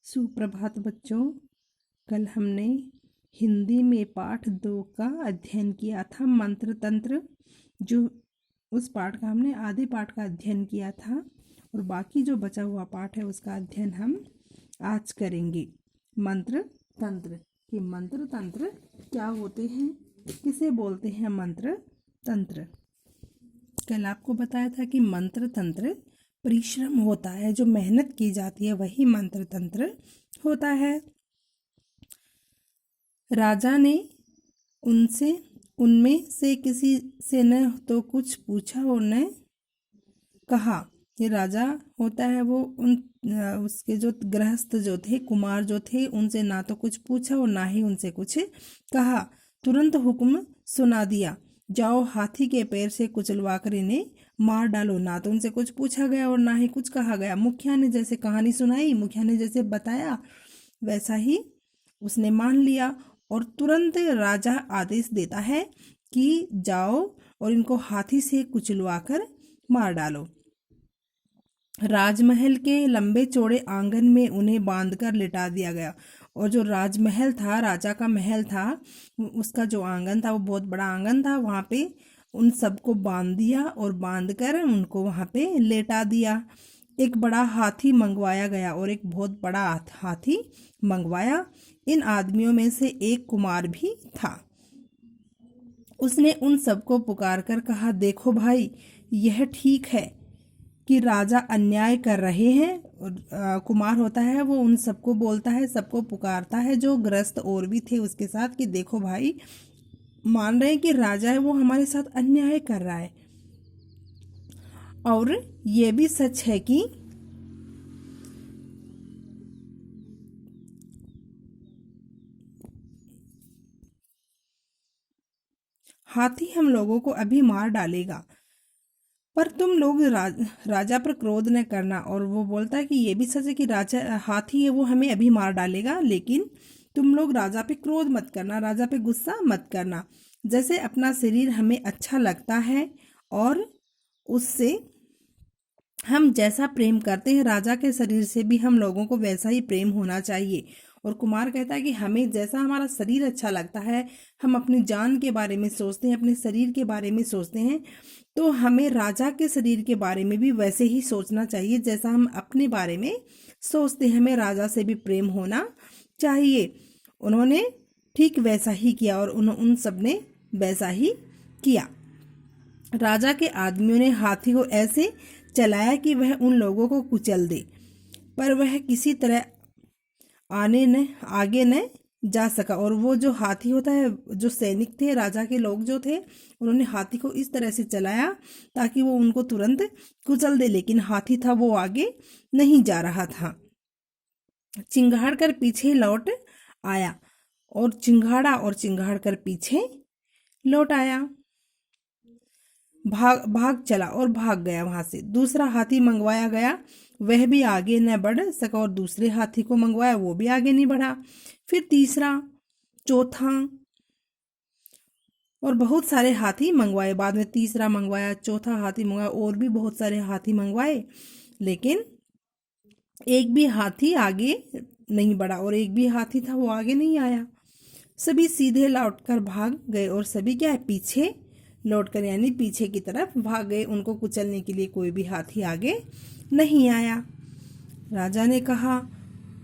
सुप्रभात बच्चों। कल हमने हिंदी में पाठ 2 का अध्ययन किया था, मंत्र तंत्र। जो उस पाठ का हमने आधे पाठ का अध्ययन किया था और बाकी जो बचा हुआ पाठ है उसका अध्ययन हम आज करेंगे। मंत्र तंत्र कि मंत्र तंत्र क्या होते हैं, किसे बोलते हैं मंत्र तंत्र। कल आपको बताया था कि मंत्र तंत्र परिश्रम होता है, जो मेहनत की जाती है वही मंत्र तंत्र होता है। राजा ने उनमें से किसी से न तो कुछ पूछा और न कहा। ये राजा होता है, वो उसके जो गृहस्थ जो थे, कुमार जो थे, उनसे ना तो कुछ पूछा और ना ही उनसे कुछ कहा। तुरंत हुक्म सुना दिया, जाओ हाथी के पैर से कुचलवा कर इन्हें मार डालो। ना तो उनसे कुछ पूछा गया और ना ही कुछ कहा गया। मुखिया ने जैसे कहानी सुनाई, मुखिया ने जैसे बताया, वैसा ही उसने मान लिया और तुरंत राजा आदेश देता है कि जाओ और इनको हाथी से कुचलवा कर मार डालो। राजमहल के लंबे चौड़े आंगन में उन्हें बांधकर लिटा दिया गया। और जो राजमहल था, राजा का महल था, उसका जो आंगन था वो बहुत बड़ा आंगन था। वहाँ पे उन सबको बांध दिया और बांधकर उनको वहाँ पे लेटा दिया। एक बड़ा हाथी मंगवाया गया और एक बहुत बड़ा हाथी मंगवाया। इन आदमियों में से एक कुमार भी था। उसने उन सबको पुकार कर कहा, देखो भाई, यह ठीक है कि राजा अन्याय कर रहे हैं। कुमार होता है, वो उन सबको बोलता है, सबको पुकारता है, जो ग्रस्त और भी थे उसके साथ, कि देखो भाई, मान रहे हैं कि राजा है वो हमारे साथ अन्याय कर रहा है। और ये भी सच है कि हाथी हम लोगों को अभी मार डालेगा, पर तुम लोग राजा पर क्रोध न करना। और वो बोलता है कि ये भी सच है कि राजा हाथी है वो हमें अभी मार डालेगा, लेकिन तुम लोग राजा पे क्रोध मत करना, राजा पे गुस्सा मत करना। जैसे अपना शरीर हमें अच्छा लगता है और उससे हम जैसा प्रेम करते हैं, राजा के शरीर से भी हम लोगों को वैसा ही प्रेम होना चाहिए। और कुमार कहता है कि हमें जैसा हमारा शरीर अच्छा लगता है, हम अपनी जान के बारे में सोचते हैं, अपने शरीर के बारे में सोचते हैं, तो हमें राजा के शरीर के बारे में भी वैसे ही सोचना चाहिए जैसा हम अपने बारे में सोचते हैं। हमें राजा से भी प्रेम होना चाहिए। उन्होंने ठीक वैसा ही किया और उन सब ने वैसा ही किया। राजा के आदमियों ने हाथी को ऐसे चलाया कि वह उन लोगों को कुचल दे, पर वह किसी तरह आगे न जा सका। और वो जो हाथी होता है, जो सैनिक थे, राजा के लोग जो थे, उन्होंने हाथी को इस तरह से चलाया ताकि वो उनको तुरंत कुचल दे, लेकिन हाथी था वो आगे नहीं जा रहा था। चिंगाड़ कर पीछे लौट आया और चिंगाड़ कर पीछे लौट आया। भाग चला और भाग गया वहां से। दूसरा हाथी मंगवाया गया, वह भी आगे न बढ़ सका और दूसरे हाथी को मंगवाया, वो भी आगे नहीं बढ़ा। फिर तीसरा, चौथा और बहुत सारे हाथी मंगवाए। बाद में तीसरा मंगवाया, चौथा हाथी मंगवाया, और भी बहुत सारे हाथी मंगवाए, लेकिन एक भी हाथी आगे नहीं बढ़ा और एक भी हाथी था वो आगे नहीं आया। सभी सीधे लौटकर भाग गए और सभी क्या है, पीछे लौटकर यानी पीछे की तरफ भाग गए। उनको कुचलने के लिए कोई भी हाथी आगे नहीं आया। राजा ने कहा,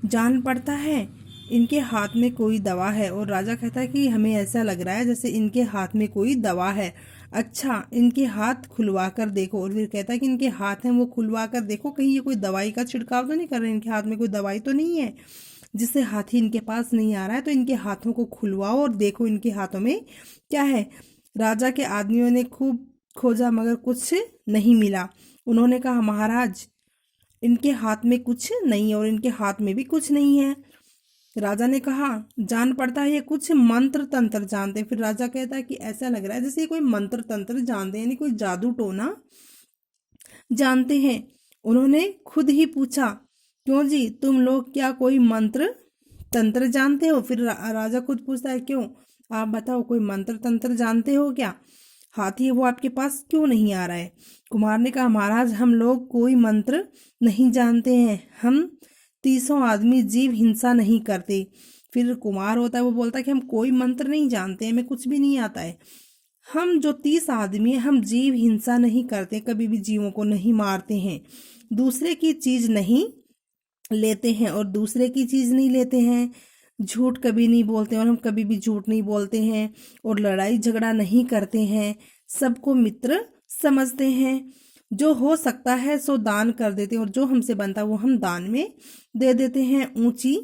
जान पड़ता है इनके हाथ में कोई दवा है। और राजा कहता है कि हमें ऐसा लग रहा है जैसे इनके हाथ में कोई दवा है। अच्छा, इनके हाथ खुलवा कर देखो। और फिर कहता है कि इनके हाथ हैं वो खुलवा कर देखो, कहीं ये कोई दवाई का छिड़काव तो नहीं कर रहे, इनके हाथ में कोई दवाई तो नहीं है जिससे हाथी इनके पास नहीं आ रहा है। तो इनके हाथों को खुलवाओ और देखो इनके हाथों में क्या है। राजा के आदमियों ने खूब खोजा मगर कुछ नहीं मिला। उन्होंने कहा, महाराज, इनके हाथ में कुछ नहीं है और इनके हाथ में भी कुछ नहीं है। राजा ने कहा, जान पड़ता है ये कुछ मंत्र तंत्र जानते हैं। फिर राजा कहता है कि ऐसा लग रहा है जैसे ये कोई मंत्र तंत्र जानते हैं, यानी कोई जादू टोना जानते हैं। उन्होंने खुद ही पूछा, क्यों जी, तुम लोग क्या कोई मंत्र तंत्र जानते हो? फिर राजा खुद पूछता है, क्यों, आप बताओ, कोई मंत्र तंत्र जानते हो क्या? हाथी है वो आपके पास क्यों नहीं आ रहा है? कुमार ने कहा, महाराज, हम लोग कोई मंत्र नहीं जानते हैं, हम 30 आदमी जीव हिंसा नहीं करते। फिर कुमार होता है, वो बोलता है कि हम कोई मंत्र नहीं जानते, हमें कुछ भी नहीं आता है। हम जो 30 आदमी हैं, हम जीव हिंसा नहीं करते, कभी भी जीवों को नहीं मारते हैं, दूसरे की चीज नहीं लेते हैं और दूसरे की चीज नहीं लेते हैं, झूठ कभी नहीं बोलते और हम कभी भी झूठ नहीं बोलते हैं, और लड़ाई झगड़ा नहीं करते हैं, सबको मित्र समझते हैं। जो हो सकता है सो दान कर देते हैं और जो हमसे बनता है वो हम दान में दे देते हैं। ऊंची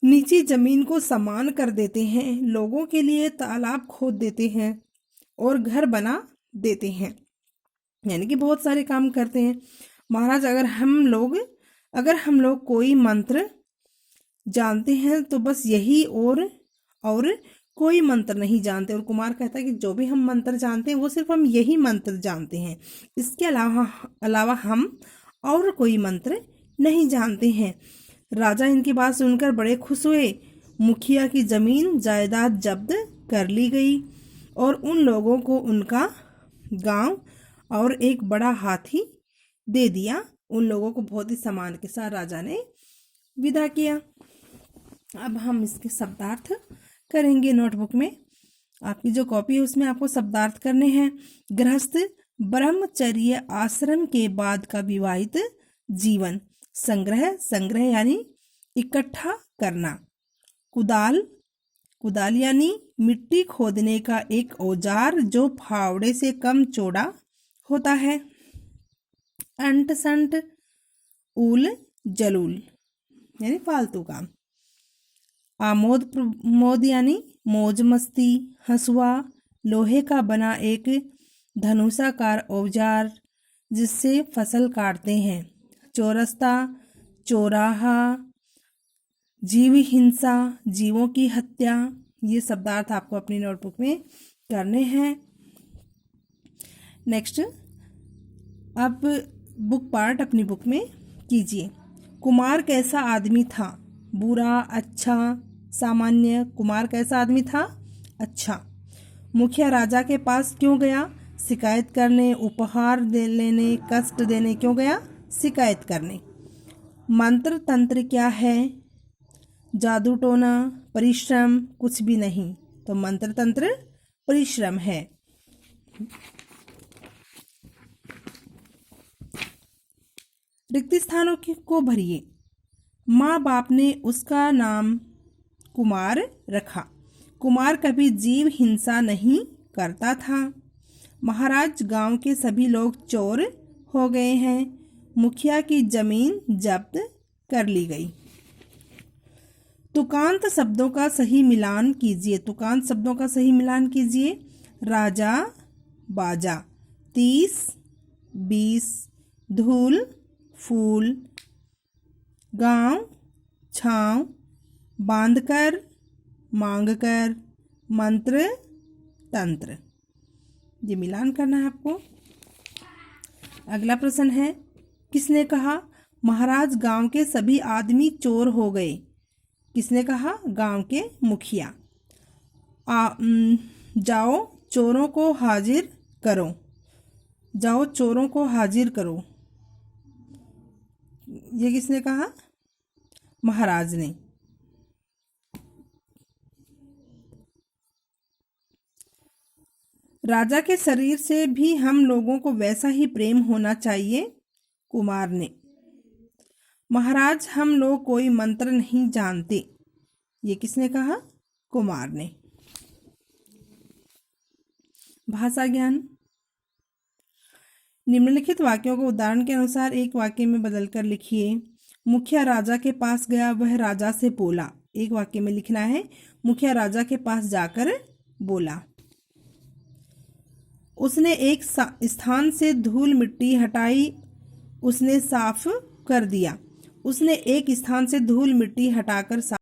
नीची जमीन को समान कर देते हैं, लोगों के लिए तालाब खोद देते हैं और घर बना देते हैं, यानी कि बहुत सारे काम करते हैं। महाराज अगर हम लोग कोई मंत्र जानते हैं तो बस यही, और कोई मंत्र नहीं जानते। और कुमार कहता है कि जो भी हम मंत्र जानते हैं वो सिर्फ हम यही मंत्र जानते हैं, इसके अलावा हम और कोई मंत्र नहीं जानते हैं। राजा इनकी बात सुनकर बड़े खुश हुए। मुखिया की जमीन जायदाद जब्त कर ली गई और उन लोगों को उनका गांव और एक बड़ा हाथी दे दिया। उन लोगों को बहुत ही सम्मान के साथ राजा ने विदा किया। अब हम इसके शब्दार्थ करेंगे नोटबुक में। आपकी जो कॉपी है उसमें आपको शब्दार्थ करने हैं। गृहस्थ ब्रह्मचर्य आश्रम के बाद का विवाहित जीवन। संग्रह यानी इकट्ठा करना। कुदाल यानी मिट्टी खोदने का एक औजार जो फावड़े से कम चौड़ा होता है। अंट संट उल जलूल यानी फालतू काम। आमोद प्रमोद यानी मौज मस्ती। हंसुआ लोहे का बना एक धनुषाकार औजार जिससे फसल काटते हैं। चौरस्ता चौराहा। जीव हिंसा जीवों की हत्या। ये शब्दार्थ आपको अपनी नोटबुक में करने हैं। नेक्स्ट, अब बुक पार्ट अपनी बुक में कीजिए। कुमार कैसा आदमी था? बुरा, अच्छा, सामान्य। कुमार कैसा आदमी था? अच्छा। मुखिया राजा के पास क्यों गया? शिकायत करने, उपहार लेने, कष्ट देने। क्यों गया? शिकायत करने। मंत्र तंत्र क्या है? जादू टोना, परिश्रम, कुछ भी नहीं। तो मंत्र तंत्र परिश्रम है। रिक्त स्थानों को भरिए। माँ बाप ने उसका नाम कुमार रखा। कुमार कभी जीव हिंसा नहीं करता था। महाराज गांव के सभी लोग चोर हो गए हैं। मुखिया की जमीन जब्त कर ली गई। तुकांत शब्दों का सही मिलान कीजिए। तुकांत शब्दों का सही मिलान कीजिए। राजा, बाजा। 30, 20, धूल, फूल, गांव, छांव, बांधकर, मांगकर, मंत्र, तंत्र। ये मिलान करना है आपको। अगला प्रश्न है, किसने कहा महाराज गांव के सभी आदमी चोर हो गए? किसने कहा? गांव के मुखिया। जाओ चोरों को हाजिर करो। जाओ चोरों को हाजिर करो। ये किसने कहा? महाराज ने। राजा के शरीर से भी हम लोगों को वैसा ही प्रेम होना चाहिए। कुमार ने। महाराज हम लोग कोई मंत्र नहीं जानते। ये किसने कहा? कुमार ने। भाषा ज्ञान। निम्नलिखित वाक्यों को उदाहरण के अनुसार एक वाक्य में बदलकर लिखिए। मुखिया राजा के पास गया, वह राजा से बोला। एक वाक्य में लिखना है, मुखिया राजा के पास जाकर बोला। उसने एक स्थान से धूल मिट्टी हटाई, उसने साफ कर दिया। उसने एक स्थान से धूल मिट्टी हटाकर